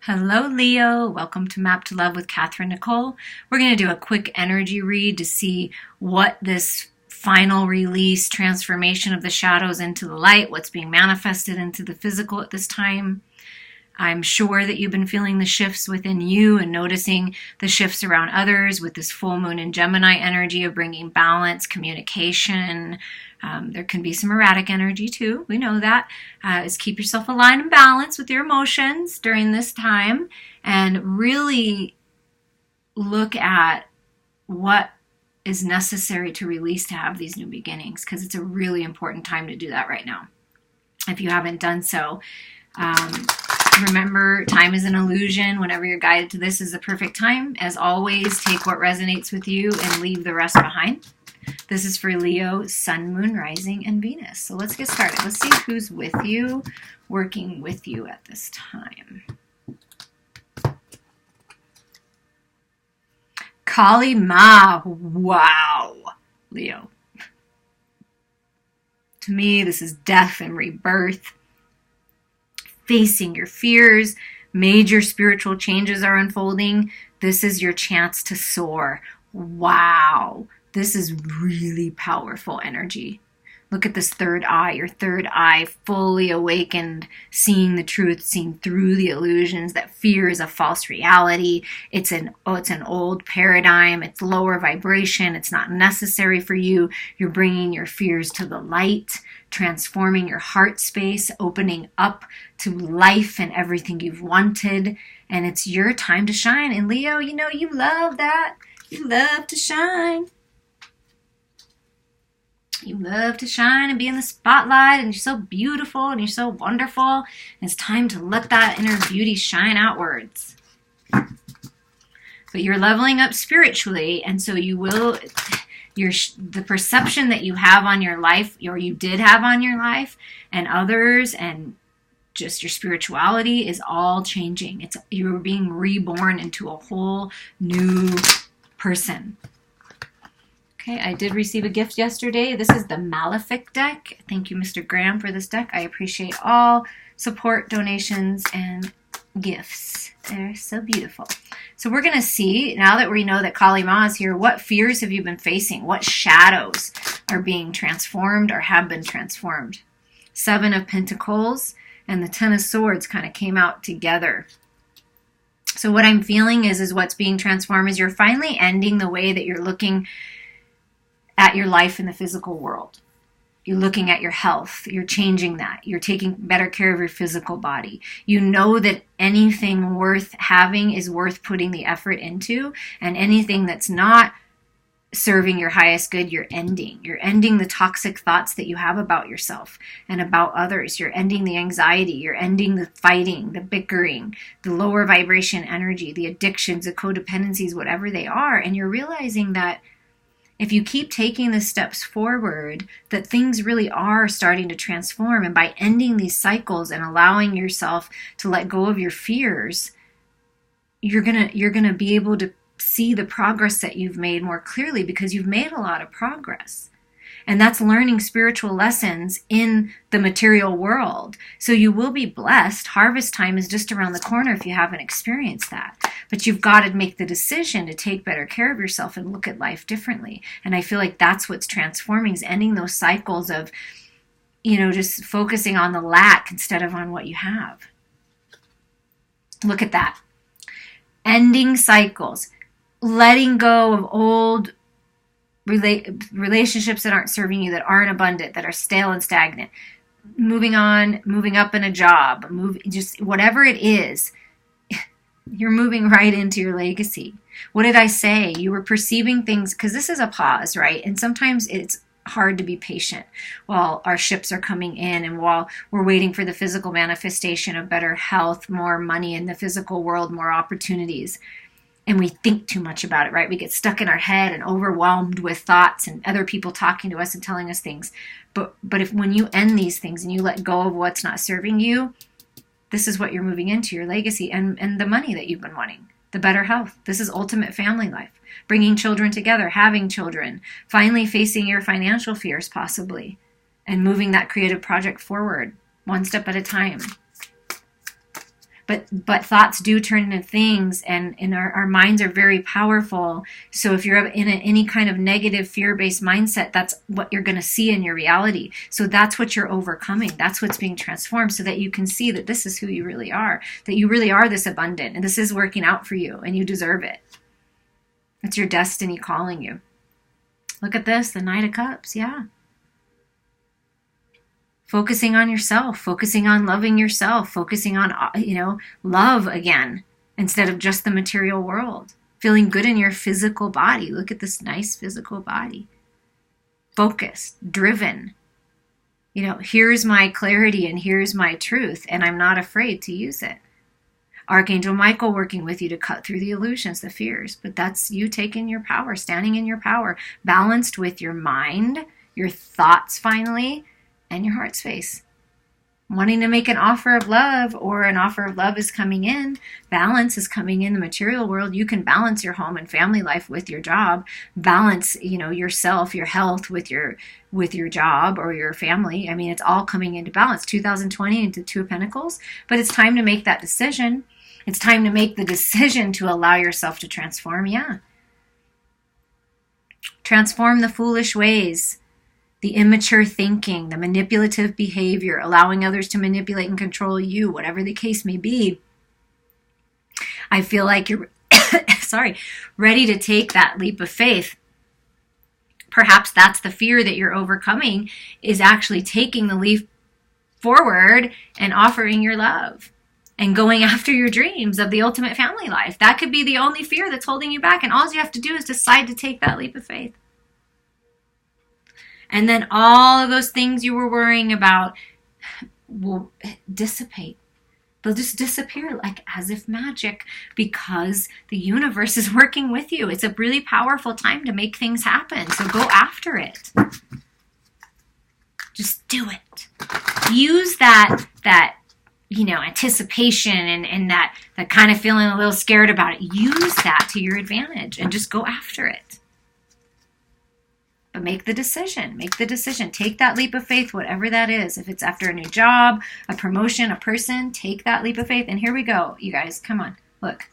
Hello, Leo. Welcome to Map to Love with Katherine Nichole. We're going to do a quick energy read to see what this final release, transformation of the shadows into the light, what's being manifested into the physical at this time. I'm sure that you've been feeling the shifts within you and noticing the shifts around others with this full moon in Gemini energy of bringing balance, communication. There can be some erratic energy too. We know that. Is keep yourself aligned and balanced with your emotions during this time and really look at what is necessary to release to have these new beginnings, because it's a really important time to do that right now. If you haven't done so, remember, time is an illusion. Whenever you're guided to this is the perfect time. As always, take what resonates with you and leave the rest behind. This is for Leo, Sun, Moon, Rising, and Venus. So let's get started. Let's see who's with you, working with you at this time. Kali Ma. Wow, Leo. To me, this is death and rebirth. Facing your fears, major spiritual changes are unfolding. This is your chance to soar. Wow, this is really powerful energy. Look at this third eye, your third eye fully awakened, seeing the truth, seeing through the illusions that fear is a false reality. It's an old paradigm. It's lower vibration. It's not necessary for you. You're bringing your fears to the light, transforming your heart space, opening up to life and everything you've wanted. And it's your time to shine. And Leo, you know you love that. You love to shine. You love to shine and be in the spotlight, and you're so beautiful and you're so wonderful. And it's time to let that inner beauty shine outwards. But you're leveling up spiritually, and so you will, the perception that you have on your life, or you did have on your life, and others, and just your spirituality is all changing. You're being reborn into a whole new person. Okay, I did receive a gift yesterday. This is the Malefic deck. Thank you, Mr. Graham, for this deck. I appreciate all support, donations, and gifts. They're so beautiful. So we're going to see, now that we know that Kali Ma is here, what fears have you been facing? What shadows are being transformed or have been transformed? 7 of Pentacles and the 10 of Swords kind of came out together. So what I'm feeling is what's being transformed is you're finally ending the way that you're looking at your life in the physical world. You're looking at your health. You're changing that. You're taking better care of your physical body. You know that anything worth having is worth putting the effort into, and anything that's not serving your highest good, you're ending. You're ending the toxic thoughts that you have about yourself and about others. You're ending the anxiety. You're ending the fighting, the bickering, the lower vibration energy, the addictions, the codependencies, whatever they are. And you're realizing that if you keep taking the steps forward, that things really are starting to transform. And by ending these cycles and allowing yourself to let go of your fears, you're gonna be able to see the progress that you've made more clearly, because you've made a lot of progress. And that's learning spiritual lessons in the material world. So you will be blessed. Harvest time is just around the corner if you haven't experienced that. But you've got to make the decision to take better care of yourself and look at life differently. And I feel like that's what's transforming, is ending those cycles of, just focusing on the lack instead of on what you have. Look at that. Ending cycles. Letting go of old relationships that aren't serving you, that aren't abundant, that are stale and stagnant. Moving on, moving up in a job, just whatever it is, you're moving right into your legacy. What did I say? You were perceiving things, because this is a pause, right? And sometimes it's hard to be patient while our ships are coming in and while we're waiting for the physical manifestation of better health, more money in the physical world, more opportunities. And we think too much about it, right? We get stuck in our head and overwhelmed with thoughts and other people talking to us and telling us things. But when you end these things and you let go of what's not serving you, this is what you're moving into, your legacy and the money that you've been wanting, the better health. This is ultimate family life, bringing children together, having children, finally facing your financial fears possibly, and moving that creative project forward one step at a time. But thoughts do turn into things, and our minds are very powerful. So if you're in any kind of negative fear-based mindset, that's what you're going to see in your reality. So that's what you're overcoming. That's what's being transformed, so that you can see that this is who you really are, that you really are this abundant, and this is working out for you, and you deserve it. It's your destiny calling you. Look at this, the Knight of Cups, yeah. Focusing on yourself, focusing on loving yourself, focusing on, love again, instead of just the material world. Feeling good in your physical body. Look at this nice physical body. Focused, driven. Here's my clarity and here's my truth, and I'm not afraid to use it. Archangel Michael working with you to cut through the illusions, the fears. But that's you taking your power, standing in your power, balanced with your mind, your thoughts finally, and your heart space. Wanting to make an offer of love, or an offer of love is coming in. Balance is coming in the material world. You can balance your home and family life with your job. Balance, yourself, your health with your job or your family. I mean, it's all coming into balance. 2020 into Two of Pentacles. But it's time to make that decision. It's time to make the decision to allow yourself to transform. Yeah. Transform the foolish ways. The immature thinking, the manipulative behavior, allowing others to manipulate and control you, whatever the case may be. I feel like you're ready to take that leap of faith. Perhaps that's the fear that you're overcoming, is actually taking the leap forward and offering your love and going after your dreams of the ultimate family life. That could be the only fear that's holding you back, and all you have to do is decide to take that leap of faith. And then all of those things you were worrying about will dissipate. They'll just disappear like as if magic, because the universe is working with you. It's a really powerful time to make things happen. So go after it. Just do it. Use that anticipation and that kind of feeling a little scared about it. Use that to your advantage and just go after it. But make the decision. Make the decision. Take that leap of faith, whatever that is. If it's after a new job, a promotion, a person, take that leap of faith. And here we go, you guys. Come on. Look.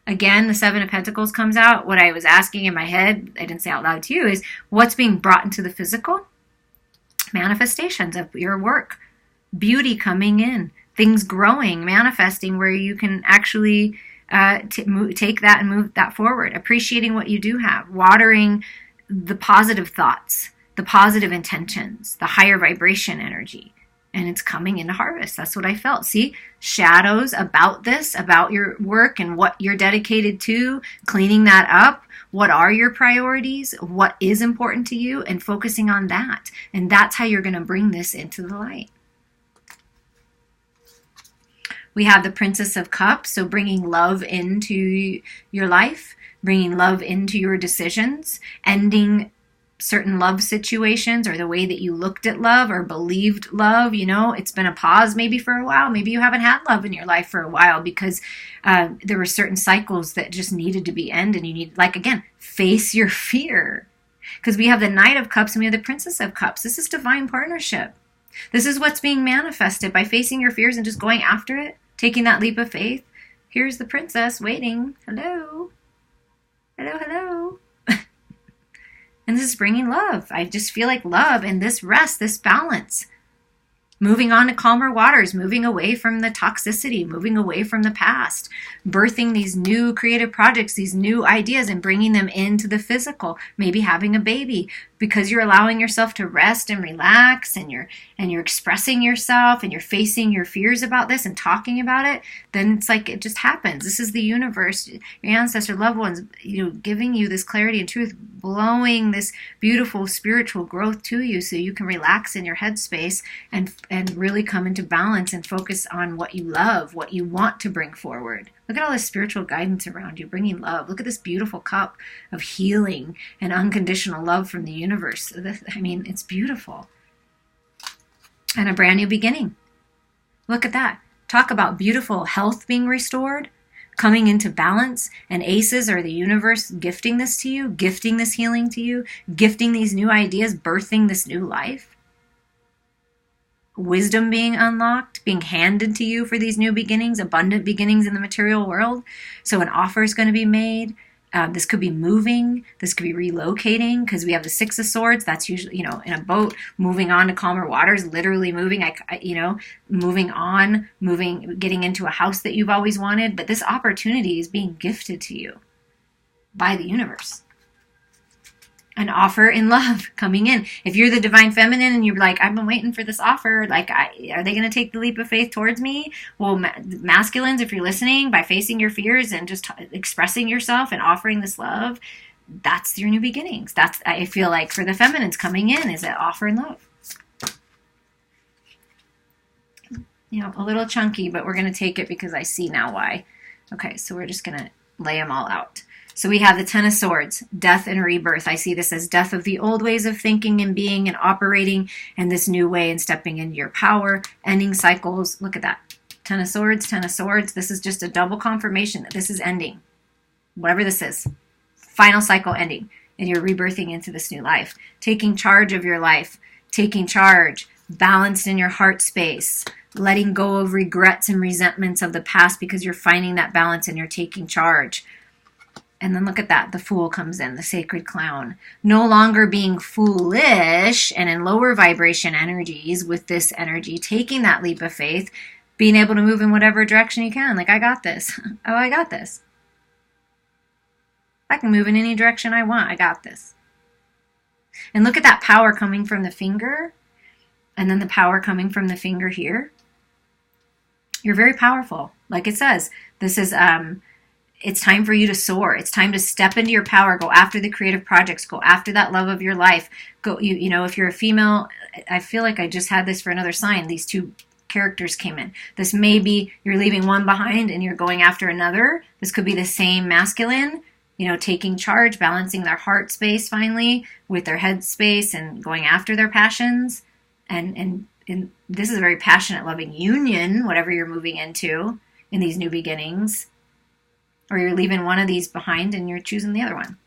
Again, the Seven of Pentacles comes out. What I was asking in my head, I didn't say out loud to you, is what's being brought into the physical? Manifestations of your work. Beauty coming in. Things growing, manifesting, where you can actually take that and move that forward. Appreciating what you do have. Watering the positive thoughts, the positive intentions, the higher vibration energy. And it's coming into harvest. That's what I felt. See, shadows about this, about your work and what you're dedicated to, cleaning that up. What are your priorities? What is important to you? And focusing on that. And that's how you're going to bring this into the light. We have the Princess of Cups, so bringing love into your life, bringing love into your decisions, ending certain love situations or the way that you looked at love or believed love. It's been a pause maybe for a while. Maybe you haven't had love in your life for a while because there were certain cycles that just needed to be ended. You need, face your fear. Because we have the Knight of Cups and we have the Princess of Cups. This is divine partnership. This is what's being manifested by facing your fears and just going after it, taking that leap of faith. Here's the princess waiting. Hello. Hello, hello. And this is bringing love. I just feel like love and this rest, this balance. Moving on to calmer waters, moving away from the toxicity, moving away from the past, birthing these new creative projects, these new ideas, and bringing them into the physical. Maybe having a baby, because you're allowing yourself to rest and relax, and you're expressing yourself, and you're facing your fears about this and talking about it. Then it's like it just happens. This is the universe, your ancestor, loved ones, giving you this clarity and truth, blowing this beautiful spiritual growth to you, so you can relax in your headspace and really come into balance and focus on what you love, what you want to bring forward. Look at all this spiritual guidance around you, bringing love. Look at this beautiful cup of healing and unconditional love from the universe. It's beautiful. And a brand new beginning. Look at that. Talk about beautiful health being restored, coming into balance, and aces are the universe gifting this to you, gifting this healing to you, gifting these new ideas, birthing this new life. wisdom being unlocked, being handed to you for these new beginnings, abundant beginnings in the material world. So an offer is going to be made. This could be moving. This could be relocating, because we have the Six of Swords. That's usually, in a boat, moving on to calmer waters, literally moving, moving on, getting into a house that you've always wanted. But this opportunity is being gifted to you by the universe. An offer in love coming in. If you're the divine feminine and you're like, I've been waiting for this offer, like, are they going to take the leap of faith towards me? Well, masculines, if you're listening, by facing your fears and just expressing yourself and offering this love, that's your new beginnings. That's, I feel like, for the feminines coming in, is an offer in love. A little chunky, but we're going to take it because I see now why. Okay, so we're just going to lay them all out. So we have the Ten of Swords, death and rebirth. I see this as death of the old ways of thinking and being and operating, and this new way and stepping into your power, ending cycles. Look at that. Ten of Swords, Ten of Swords. This is just a double confirmation that this is ending. Whatever this is. Final cycle ending. And you're rebirthing into this new life. Taking charge of your life. Taking charge. Balanced in your heart space. Letting go of regrets and resentments of the past, because you're finding that balance and you're taking charge. And then look at that. The Fool comes in, the sacred clown. No longer being foolish and in lower vibration energies with this energy, taking that leap of faith, being able to move in whatever direction you can. Like, I got this. Oh, I got this. I can move in any direction I want. I got this. And look at that power coming from the finger, and then the power coming from the finger here. You're very powerful. Like it says, this is... it's time for you to soar. It's time to step into your power. Go after the creative projects. Go after that love of your life. Go, if you're a female, I feel like I just had this for another sign. These two characters came in. This may be you're leaving one behind and you're going after another. This could be the same masculine, taking charge, balancing their heart space finally with their head space and going after their passions. And this is a very passionate, loving union, whatever you're moving into in these new beginnings. Or you're leaving one of these behind and you're choosing the other one.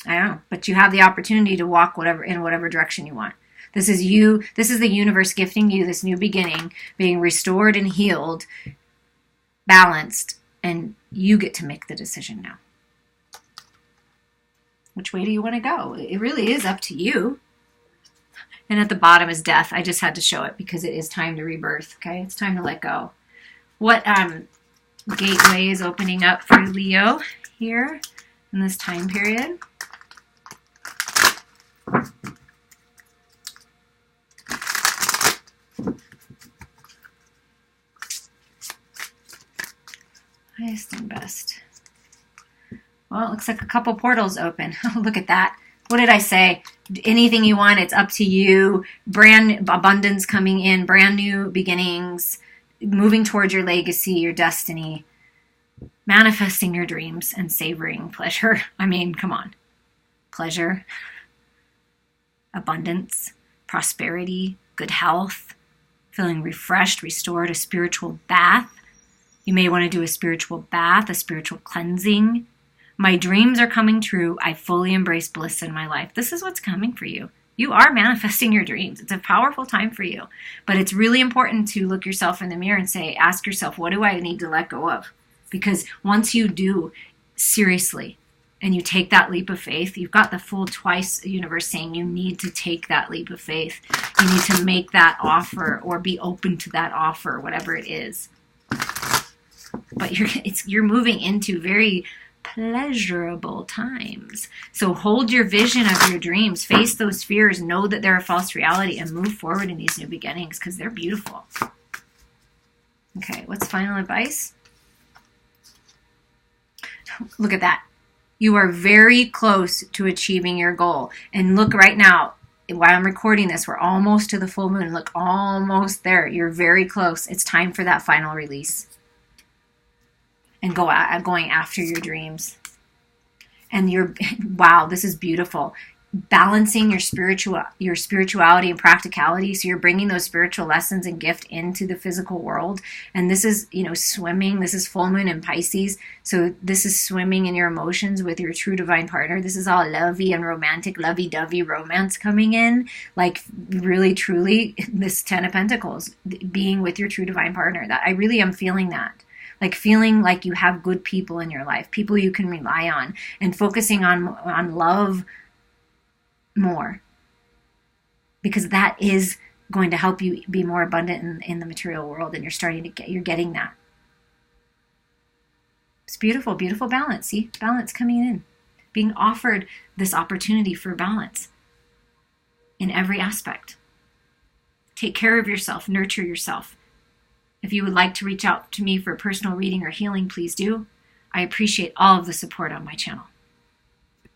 I don't know. But you have the opportunity to walk in whatever direction you want. This is you. This is the universe gifting you this new beginning, being restored and healed, balanced, and you get to make the decision now. Which way do you want to go? It really is up to you. And at the bottom is death. I just had to show it because it is time to rebirth. Okay, it's time to let go. What gateway is opening up for Leo here in this time period? Highest and best. Well, it looks like a couple portals open. Look at that. What did I say? Anything you want, it's up to you. Brand abundance coming in, brand new beginnings, moving towards your legacy, your destiny, manifesting your dreams and savoring pleasure. I mean, come on. Pleasure, abundance, prosperity, good health, feeling refreshed, restored, a spiritual bath. You may want to do a spiritual bath, a spiritual cleansing. My dreams are coming true. I fully embrace bliss in my life. This is what's coming for you. You are manifesting your dreams. It's a powerful time for you. But it's really important to look yourself in the mirror and ask yourself, what do I need to let go of? Because once you do, seriously, and you take that leap of faith, you've got the full twice universe saying you need to take that leap of faith. You need to make that offer or be open to that offer, whatever it is. But you're moving into very pleasurable times. So hold your vision of your dreams, face those fears, know that they're a false reality, and move forward in these new beginnings because they're beautiful. Okay, what's final advice? Look at that. You are very close to achieving your goal. And look right now, while I'm recording this, we're almost to the full moon. Look, almost there. You're very close. It's time for that final release. And going after your dreams. And wow, this is beautiful. balancing your spirituality and practicality. So you're bringing those spiritual lessons and gift into the physical world. And this is, swimming. This is full moon in Pisces. So this is swimming in your emotions with your true divine partner. This is all lovey and romantic, lovey-dovey romance coming in. Like really, truly, this 10 of Pentacles, being with your true divine partner. That I really am feeling that. Like feeling like you have good people in your life, people you can rely on, and focusing on love more, because that is going to help you be more abundant in the material world, and you're getting that. It's beautiful, beautiful balance. See, balance coming in, being offered this opportunity for balance in every aspect. Take care of yourself, nurture yourself. If you would like to reach out to me for a personal reading or healing, please do. I appreciate all of the support on my channel.